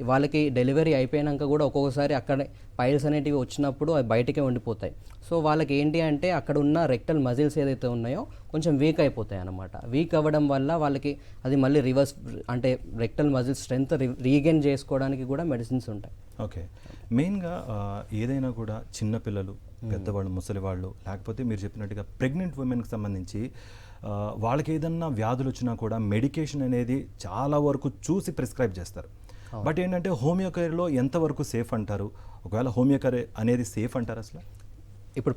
వాళ్ళకి డెలివరీ అయిపోయాక కూడా ఒక్కొక్కసారి అక్కడే పైల్స్ అనేటివి వచ్చినప్పుడు అవి బయటకే ఉండిపోతాయి. సో వాళ్ళకి ఏంటి అంటే అక్కడ ఉన్న రెక్టల్ మజిల్స్ ఏదైతే ఉన్నాయో కొంచెం వీక్ అయిపోతాయి అన్నమాట. వీక్ అవ్వడం వల్ల వాళ్ళకి అది మళ్ళీ రివర్స్ అంటే రెక్టల్ మజిల్ స్ట్రెంత్ రీగెయిన్ చేసుకోవడానికి కూడా మెడిసిన్స్ ఉంటాయి. ఓకే, మెయిన్గా ఏదైనా కూడా చిన్నపిల్లలు, పెద్దవాళ్ళు, ముసలివాళ్ళు, లేకపోతే మీరు చెప్పినట్టుగా ప్రెగ్నెంట్ ఉమెన్కి సంబంధించి వాళ్ళకి ఏదన్నా వ్యాధులు వచ్చినా కూడా మెడికేషన్ అనేది చాలా వరకు చూసి ప్రిస్క్రైబ్ చేస్తారు. బట్ ఏంటంటే హోమియో కేర్లో ఎంతవరకు సేఫ్ అంటారు? ఒకవేళ హోమియో కేర్ అనేది సేఫ్ అంటారు అసలు? ఇప్పుడు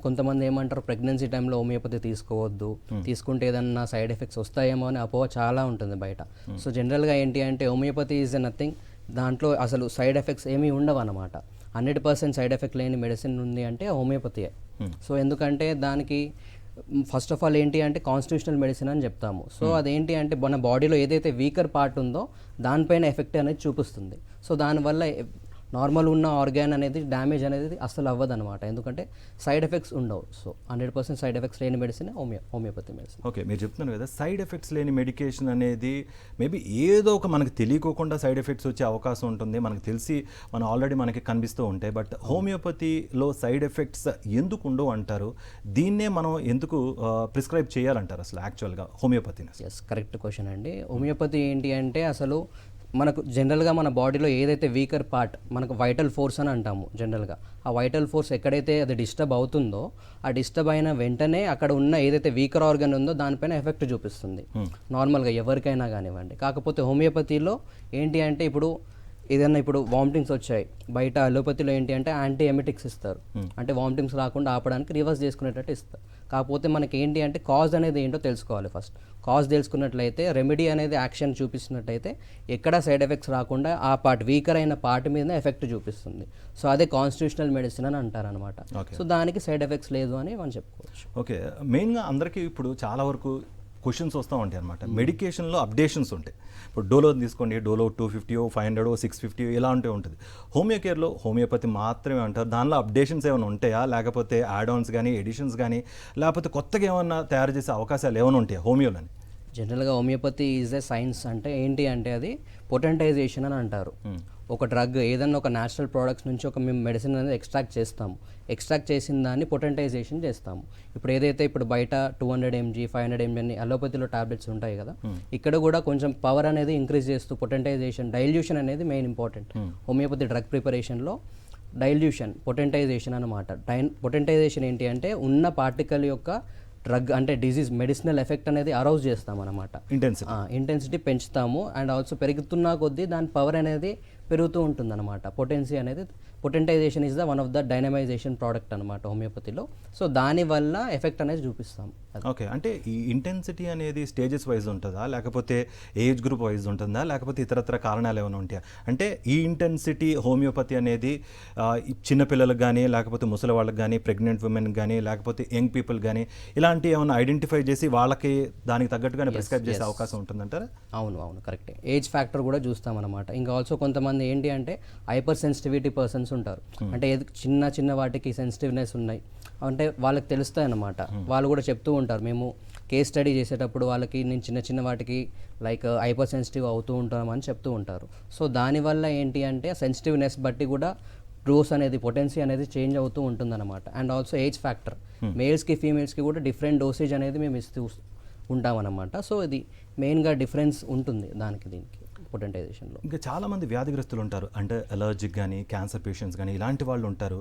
కొంతమంది ఏమంటారు ప్రెగ్నెన్సీ టైంలో హోమియోపతి తీసుకోవద్దు, తీసుకుంటే ఏదన్నా సైడ్ ఎఫెక్ట్స్ వస్తాయేమో అని అపోహ చాలా ఉంటుంది బయట. సో జనరల్గా ఏంటి అంటే హోమియోపతి ఈజ్ నథింగ్, దాంట్లో అసలు సైడ్ ఎఫెక్ట్స్ ఏమీ ఉండవు అన్నమాట. 100% సైడ్ ఎఫెక్ట్ లేని మెడిసిన్ ఉంది అంటే హోమియోపతియే. సో ఎందుకంటే దానికి ఫస్ట్ ఆఫ్ ఆల్ ఏంటి అంటే కాన్స్టిట్యూషనల్ మెడిసిన్ అని చెప్తాము. సో అదేంటి అంటే మన బాడీలో ఏదైతే వీకర్ పార్ట్ ఉందో దానిపైన ఎఫెక్ట్ అనేది చూపిస్తుంది. సో దానివల్ల నార్మల్ ఉన్న ఆర్గాన్ అనేది డ్యామేజ్ అనేది అస్సలు అవ్వదు అనమాట, ఎందుకంటే సైడ్ ఎఫెక్ట్స్ ఉండవు. సో 100% సైడ్ ఎఫెక్ట్స్ లేని మెడిసిన్ హోమియోపతి మెడిసిన్. ఓకే, మీరు చెప్తున్నారు కదా సైడ్ ఎఫెక్ట్స్ లేని మెడికేషన్ అనేది మేబీ ఏదో ఒక మనకు తెలియకోకుండా సైడ్ ఎఫెక్ట్స్ వచ్చే అవకాశం ఉంటుంది, మనకు తెలిసి మనకి కనిపిస్తూ ఉంటాయి. బట్ హోమియోపతిలో సైడ్ ఎఫెక్ట్స్ ఎందుకు ఉండవు అంటారు? దీన్నే మనం ఎందుకు ప్రిస్క్రైబ్ చేయాలంటారు అసలు యాక్చువల్గా హోమియోపతిని? ఎస్, కరెక్ట్ క్వశ్చన్ అండి. హోమియోపతి ఏంటి అంటే అసలు మనకు జనరల్గా మన బాడీలో ఏదైతే వీకర్ పార్ట్ మనకు వైటల్ ఫోర్స్ అని అంటాము జనరల్గా, ఆ వైటల్ ఫోర్స్ ఎక్కడైతే అది డిస్టర్బ్ అవుతుందో ఆ డిస్టర్బ్ అయిన వెంటనే అక్కడ ఉన్న ఏదైతే వీకర్ ఆర్గన్ ఉందో దానిపైన ఎఫెక్ట్ చూపిస్తుంది నార్మల్గా ఎవరికైనా కానివ్వండి. కాకపోతే హోమియోపతిలో ఏంటి అంటే ఇప్పుడు వామిటింగ్స్ వచ్చాయి, బయట అలోపతిలో ఏంటి అంటే యాంటీ ఎమిటిక్స్ ఇస్తారు, అంటే వామిటింగ్స్ రాకుండా ఆపడానికి రివర్స్ చేసుకునేటట్టు ఇస్తారు. కాకపోతే మనకి ఏంటి అంటే కాజ్ అనేది ఏంటో తెలుసుకోవాలి. ఫస్ట్ కాజ్ తెలుసుకున్నట్లయితే రెమెడీ అనేది యాక్షన్ చూపిస్తున్నట్టయితే ఎక్కడ సైడ్ ఎఫెక్ట్స్ రాకుండా ఆ వీకర్ అయిన పార్ట్ మీద ఎఫెక్ట్ చూపిస్తుంది. సో అదే కాన్స్టిట్యూషనల్ మెడిసిన్ అని అంటారనమాట. సో దానికి సైడ్ ఎఫెక్ట్స్ లేదు అని మనం చెప్పుకోవచ్చు. ఓకే, మెయిన్గా అందరికీ ఇప్పుడు చాలా వరకు క్వశ్చన్స్ వస్తూ ఉంటాయి అనమాట. మెడికేషన్లో అప్డేషన్స్ ఉంటాయి. ఇప్పుడు డోలో తీసుకోండి, డోలో 250, 500, 650 ఇలా ఉంటే ఉంటుంది. హోమియో కేర్లో హోమియోపతి మాత్రమే అంటారు. దానిలో అప్డేషన్స్ ఏమైనా ఉంటాయా, లేకపోతే యాడ్ ఆన్స్ కానీ ఎడిషన్స్ కానీ, లేకపోతే కొత్తగా ఏమన్నా తయారు చేసే అవకాశాలు ఏమైనా ఉంటాయా హోమియోలని? జనరల్గా హోమియోపతి ఈజ్ ఎ సైన్స్. అంటే ఏంటి అంటే అది పొటెంటైజేషన్ అని అంటారు. ఒక డ్రగ్ ఏదన్నా ఒక న్యాచురల్ ప్రోడక్ట్స్ నుంచి ఒక మేము మెడిసిన్ అనేది ఎక్స్ట్రాక్ట్ చేస్తాము. ఎక్స్ట్రాక్ట్ చేసిన దాన్ని పొటెంటైజేషన్ చేస్తాము. ఇప్పుడు ఏదైతే ఇప్పుడు బయట 200 mg 500 mg అని అలోపతిలో టాబ్లెట్స్ ఉంటాయి కదా, ఇక్కడ కూడా కొంచెం పవర్ అనేది ఇంక్రీజ్ చేస్తూ పొటెంటైజేషన్, డైల్యూషన్ అనేది మెయిన్ ఇంపార్టెంట్ హోమియోపతి డ్రగ్ ప్రిపరేషన్లో. డైల్యూషన్, పొటెంటైజేషన్ అన్నమాట. పొటెంటైజేషన్ ఏంటి అంటే ఉన్న పార్టికల్ యొక్క డ్రగ్ అంటే డిజీజ్ మెడిసినల్ ఎఫెక్ట్ అనేది అరౌజ్ చేస్తాం అనమాట. ఇంటెన్సిటీ పెంచుతాము. అండ్ ఆల్సో పెరుగుతున్న కొద్దీ దాని పవర్ అనేది పెరుగుతూ ఉంటుంది అనమాట. పొటెన్సీ అనేది, potentisation is the one of the dynamisation product అనమాట హోమియోపతిలో. సో దానివల్ల ఎఫెక్ట్ అనేది చూపిస్తాం. ఓకే, అంటే ఈ ఇంటెన్సిటీ అనేది స్టేజెస్ వైజ్ ఉంటుందా, లేకపోతే ఏజ్ గ్రూప్ వైజ్ ఉంటుందా, లేకపోతే ఇతరత్ర కారణాలు ఏమైనా ఉంటాయా? అంటే ఈ ఇంటెన్సిటీ హోమియోపతి అనేది చిన్నపిల్లలకు కానీ, లేకపోతే ముసలి వాళ్ళకి కానీ, ప్రెగ్నెంట్ ఉమెన్ కానీ, లేకపోతే యంగ్ పీపుల్ కానీ, ఇలాంటి ఏమైనా ఐడెంటిఫై చేసి వాళ్ళకి దానికి తగ్గట్టుగానే ప్రిస్క్రైబ్ చేసే అవకాశం ఉంటుందంటారా? అవును, కరెక్టే. ఏజ్ ఫ్యాక్టర్ కూడా చూస్తాం అనమాట. ఇంకా ఆల్సో కొంతమంది ఏంటి అంటే హైపర్ సెన్సిటివిటీ పర్సన్స్ ఉంటారు. అంటే చిన్న వాటికి సెన్సిటివ్నెస్ ఉన్నాయి అంటే వాళ్ళకి తెలుస్తాయి అన్నమాట. వాళ్ళు కూడా చెప్తూ ఉంటారు, మేము కేస్ స్టడీ చేసేటప్పుడు వాళ్ళకి నేను చిన్న వాటికి లైక్ హైపర్ సెన్సిటివ్ అవుతూ ఉంటామని చెప్తూ ఉంటారు. సో దానివల్ల ఏంటి అంటే సెన్సిటివ్నెస్ బట్టి కూడా డోస్ అనేది, పొటెన్సీ అనేది చేంజ్ అవుతూ ఉంటుందన్నమాట. అండ్ ఆల్సో ఏజ్ ఫ్యాక్టర్, మేల్స్కి ఫీమేల్స్కి కూడా డిఫరెంట్ డోసేజ్ అనేది మేము ఇస్తూ ఉంటామన్నమాట. సో ఇది మెయిన్గా డిఫరెన్స్ ఉంటుంది దీనికి పొటెంటైజేషన్లో. ఇంకా చాలామంది వ్యాధిగ్రస్తులు ఉంటారు, అంటే అలర్జిక్ కానీ, క్యాన్సర్ పేషెంట్స్ కానీ, ఇలాంటి వాళ్ళు ఉంటారు.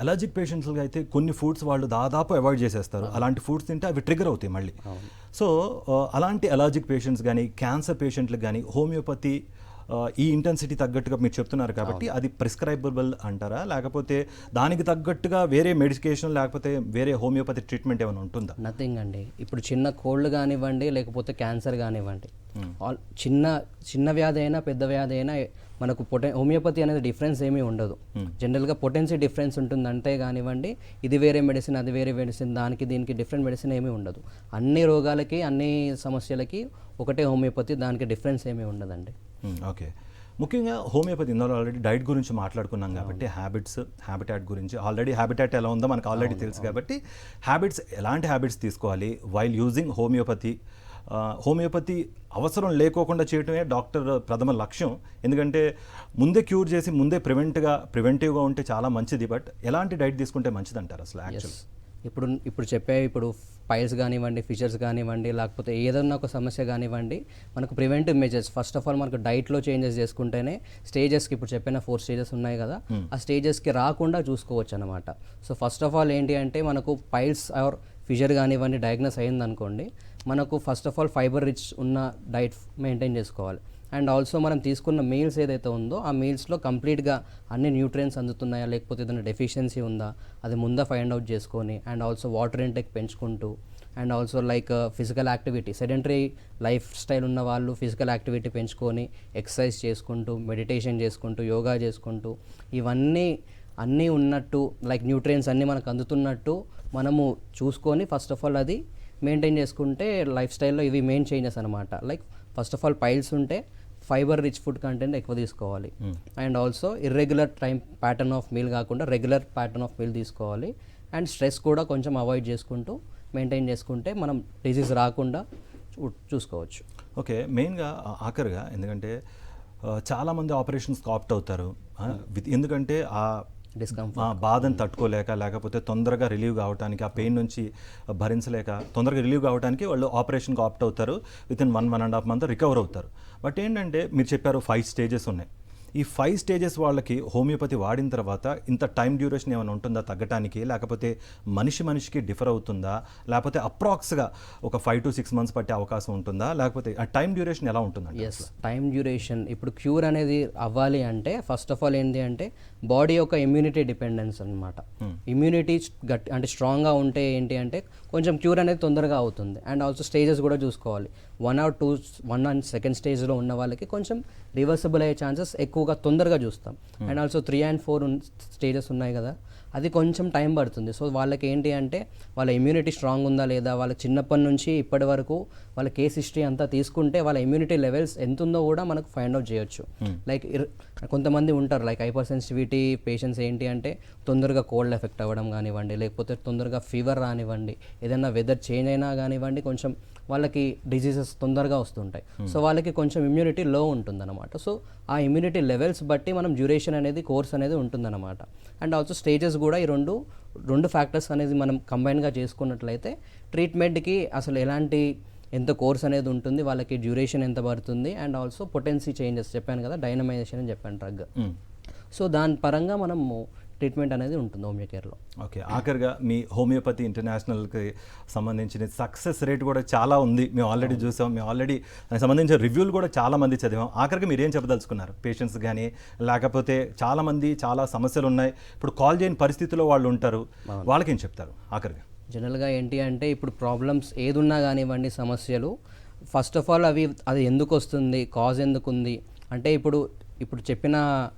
అలర్జిక్ పేషెంట్స్కి అయితే కొన్ని ఫుడ్స్ వాళ్ళు దాదాపు అవాయిడ్ చేసేస్తారు. అలాంటి ఫుడ్స్ తింటే అవి ట్రిగర్ అవుతాయి మళ్ళీ. సో అలాంటి అలర్జిక్ పేషెంట్స్ కానీ, క్యాన్సర్ పేషెంట్లకు కానీ హోమియోపతి ఈ ఇంటెన్సిటీ తగ్గట్టుగా మీరు చెప్తున్నారు కాబట్టి అది ప్రిస్క్రైబబుల్ అంటారా, లేకపోతే దానికి తగ్గట్టుగా వేరే మెడికేషన్ లేకపోతే వేరే హోమియోపతి ట్రీట్మెంట్ ఏమైనా ఉంటుందా? నథింగ్ అండి. ఇప్పుడు చిన్న కోల్డ్ కానివ్వండి, లేకపోతే క్యాన్సర్ కానివ్వండి, చిన్న వ్యాధి అయినా పెద్ద వ్యాధి అయినా మనకు హోమియోపతి అనేది డిఫరెన్స్ ఏమీ ఉండదు. జనరల్గా పొటెన్సీ డిఫరెన్స్ ఉంటుంది అంతే కానివ్వండి. ఇది వేరే మెడిసిన్, అది వేరే మెడిసిన్, దీనికి డిఫరెంట్ మెడిసిన్ ఏమీ ఉండదు. అన్ని రోగాలకి, అన్ని సమస్యలకి ఒకటే హోమియోపతి, దానికి డిఫరెన్స్ ఏమీ ఉండదండి. ఓకే, ముఖ్యంగా హోమియోపతి ఇందులో ఆల్రెడీ డైట్ గురించి మాట్లాడుకున్నాం కాబట్టి హ్యాబిటాట్ గురించి, ఆల్రెడీ హ్యాబిటాట్ ఎలా ఉందో మనకు ఆల్రెడీ తెలుసు కాబట్టి ఎలాంటి హ్యాబిట్స్ తీసుకోవాలి వైల్ యూజింగ్ హోమియోపతి. హోమియోపతి అవసరం లేకోకుండా చేయటమే డాక్టర్ ప్రథమ లక్ష్యం. ఎందుకంటే ముందే క్యూర్ చేసి ముందే ప్రివెంటివ్గా ఉంటే చాలా మంచిది. బట్ ఎలాంటి డైట్ తీసుకుంటే మంచిది అంటారు అసలు యాక్చువల్? ఇప్పుడు పైల్స్ కానివ్వండి, ఫిషర్స్ కానివ్వండి, లేకపోతే ఏదన్నా ఒక సమస్య కానివ్వండి, మనకు preventive measures first of all మనకు డైట్లో చేంజెస్ చేసుకుంటేనే స్టేజెస్కి, ఇప్పుడు చెప్పిన 4 స్టేజెస్ ఉన్నాయి కదా, ఆ స్టేజెస్కి రాకుండా చూసుకోవచ్చు అనమాట. సో ఫస్ట్ ఆఫ్ ఆల్ ఏంటి అంటే మనకు పైల్స్ ఆర్ ఫిషర్ కానివ్వండి డయాగ్నోస్ అయిందనుకోండి, మనకు first of all fibre rich ఉన్న డైట్ మెయింటైన్ చేసుకోవాలి. అండ్ ఆల్సో మనం తీసుకున్న మీల్స్ ఏదైతే ఉందో ఆ మీల్స్లో కంప్లీట్గా అన్ని న్యూట్రియన్స్ అందుతున్నాయా, లేకపోతే ఏదైనా డెఫిషియన్సీ ఉందా, అది ముందే ఫైండ్ అవుట్ చేసుకొని, అండ్ ఆల్సో వాటర్ ఇంటేక్ పెంచుకుంటూ, and also like physical activity, sedentary life style ఉన్న వాళ్ళు ఫిజికల్ యాక్టివిటీ పెంచుకొని, ఎక్సర్సైజ్ చేసుకుంటూ, మెడిటేషన్ చేసుకుంటూ, యోగా చేసుకుంటూ, అన్నీ ఉన్నట్టు లైక్ న్యూట్రియన్స్ అన్నీ మనకు అందుతున్నట్టు మనము చూసుకొని ఫస్ట్ ఆఫ్ ఆల్ అది మెయింటైన్ చేసుకుంటే లైఫ్ స్టైల్లో ఇవి మెయిన్ చేంజెస్ అనమాట. Like first of all piles ఉంటే ఫైబర్ రిచ్ ఫుడ్ కంటెంట్ ఎక్కువ తీసుకోవాలి. And also irregular pattern of meal కాకుండా రెగ్యులర్ ప్యాటర్న్ ఆఫ్ మీల్ తీసుకోవాలి. అండ్ స్ట్రెస్ కూడా కొంచెం అవాయిడ్ చేసుకుంటూ మెయింటైన్ చేసుకుంటే మనం డిసీజ్ రాకుండా చూసుకోవచ్చు. ఓకే, మెయిన్గా ఆఖరిగా ఎందుకంటే చాలామంది ఆపరేషన్స్కి ఆప్ట్ అవుతారు. ఎందుకంటే బాధను తట్టుకోలేక, లేకపోతే తొందరగా రిలీవ్ కావడానికి, ఆ పెయిన్ నుంచి భరించలేక తొందరగా రిలీవ్ కావడానికి వాళ్ళు ఆపరేషన్కి ఆప్ట్ అవుతారు. వితిన్ 1.5 month రికవర్ అవుతారు. బట్ ఏంటంటే మీరు చెప్పారు 5 స్టేజెస్ ఉన్నాయి. ఈ 5 స్టేజెస్ వాళ్ళకి హోమియోపతి వాడిన తర్వాత ఇంత టైం డ్యూరేషన్ ఏమైనా ఉంటుందా తగ్గటానికి, లేకపోతే మనిషికి డిఫర్ అవుతుందా, లేకపోతే అప్రాక్స్గా ఒక 5 to 6 months పట్టే అవకాశం ఉంటుందా, లేకపోతే ఆ టైం డ్యూరేషన్ ఎలా ఉంటుందండి? ఎస్, టైం డ్యూరేషన్ ఇప్పుడు క్యూర్ అనేది అవ్వాలి అంటే ఫస్ట్ ఆఫ్ ఆల్ ఏంటి అంటే బాడీ యొక్క ఇమ్యూనిటీ డిపెండెన్స్ అనమాట. ఇమ్యూనిటీ అంటే స్ట్రాంగ్గా ఉంటే ఏంటి అంటే కొంచెం క్యూర్ అనేది తొందరగా అవుతుంది. అండ్ ఆల్సో స్టేజెస్ కూడా చూసుకోవాలి. 1 or 2 1 and 2nd స్టేజ్లో ఉన్న వాళ్ళకి కొంచెం రివర్సిబుల్ అయ్యే ఛాన్సెస్ ఎక్కువ ఎక్కువగా తొందరగా చూస్తాం. అండ్ ఆల్సో 3 and 4 స్టేజెస్ ఉన్నాయి కదా, అది కొంచెం టైం పడుతుంది. సో వాళ్ళకి ఏంటి అంటే వాళ్ళ ఇమ్యూనిటీ స్ట్రాంగ్ ఉందా లేదా, వాళ్ళ చిన్నప్పటి నుంచి ఇప్పటి వరకు వాళ్ళ కేస్ హిస్టరీ అంతా తీసుకుంటే వాళ్ళ ఇమ్యూనిటీ లెవెల్స్ ఎంత ఉందో కూడా మనకు ఫైండ్ అవుట్ చేయొచ్చు. లైక్ కొంతమంది ఉంటారు లైక్ హైపర్ సెన్సిటివిటీ పేషెంట్స్ ఏంటి అంటే తొందరగా కోల్డ్ ఎఫెక్ట్ అవ్వడం కానివ్వండి, లేకపోతే తొందరగా ఫీవర్ రానివ్వండి, ఏదైనా వెదర్ చేంజ్ అయినా కానివ్వండి కొంచెం వాళ్ళకి డిజీజెస్ తొందరగా వస్తుంటాయి. సో వాళ్ళకి కొంచెం ఇమ్యూనిటీ లో ఉంటుందన్నమాట. సో ఆ ఇమ్యూనిటీ లెవెల్స్ బట్టి మనం డ్యూరేషన్ అనేది కోర్స్ అనేది ఉంటుందన్నమాట. అండ్ ఆల్సో స్టేజెస్ కూడా ఈ రెండు ఫ్యాక్టర్స్ అనేది మనం కంబైన్గా చేసుకున్నట్లయితే ట్రీట్మెంట్కి అసలు ఎలాంటి ఎంత కోర్స్ అనేది ఉంటుంది, వాళ్ళకి డ్యూరేషన్ ఎంత పడుతుంది, అండ్ ఆల్సో పొటెన్సీ చేంజెస్ చెప్పాను కదా, డైనమైజేషన్ అని చెప్పాను డ్రగ్. సో దాని పరంగా మనము ట్రీట్మెంట్ అనేది ఉంటుంది హోమియో కేర్లో. ఓకే, ఆఖరిగా మీ హోమియోపతి ఇంటర్నేషనల్కి సంబంధించిన సక్సెస్ రేట్ కూడా చాలా ఉంది, మేము ఆల్రెడీ చూసాం, మేము ఆల్రెడీ దానికి సంబంధించిన రివ్యూలు కూడా చాలా మంది చదివాం. ఆఖరిగా మీరు ఏం చెప్పదలుచుకున్నారు పేషెంట్స్ కానీ, లేకపోతే చాలామంది చాలా సమస్యలు ఉన్నాయి, ఇప్పుడు కాల్ చేయని పరిస్థితిలో వాళ్ళు ఉంటారు, వాళ్ళకి ఏం చెప్తారు ఆఖరిగా? జనరల్గా ఏంటి అంటే ఇప్పుడు ప్రాబ్లమ్స్ ఏదున్నా కానివ్వండి సమస్యలు, ఫస్ట్ ఆఫ్ ఆల్ అది ఎందుకు వస్తుంది, కాజ్ ఎందుకు ఉంది అంటే ఇప్పుడు చెప్పిన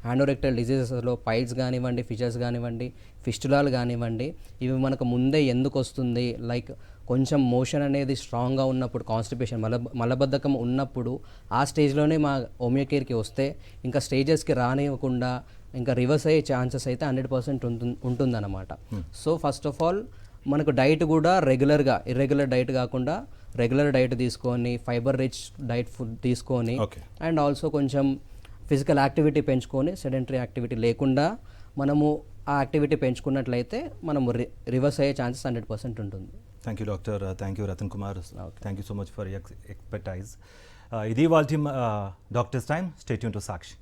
యానోరెక్టల్ డిసీజెస్లో పైల్స్ కానివ్వండి, ఫిషర్స్ కానివ్వండి, ఫిస్టులాలు కానివ్వండి, ఇవి మనకు ముందే ఎందుకు వస్తుంది, లైక్ కొంచెం మోషన్ అనేది స్ట్రాంగ్గా ఉన్నప్పుడు, కాన్స్టిపేషన్ మలబద్ధకం ఉన్నప్పుడు ఆ స్టేజ్లోనే మా హోమియో కేర్కి వస్తే ఇంకా స్టేజెస్కి రానివ్వకుండా ఇంకా రివర్స్ అయ్యే ఛాన్సెస్ అయితే 100% ఉంటుందన్నమాట. సో ఫస్ట్ ఆఫ్ ఆల్ మనకు డైట్ కూడా రెగ్యులర్గా, ఇర్రెగ్యులర్ డైట్ కాకుండా రెగ్యులర్ డైట్ తీసుకొని, ఫైబర్ రిచ్ డైట్ ఫుడ్ తీసుకొని, అండ్ ఆల్సో కొంచెం ఫిజికల్ యాక్టివిటీ పెంచుకొని, సెడెంటరీ యాక్టివిటీ లేకుండా మనము ఆ యాక్టివిటీ పెంచుకున్నట్లయితే మనము రివర్స్ అయ్యే ఛాన్సెస్ 100% ఉంటుంది. Thank you doctor, thank you Ratan Kumar, thank you so much for expertise. ఇది వాళ్ళ doctors time. Stay tune to Sakshi.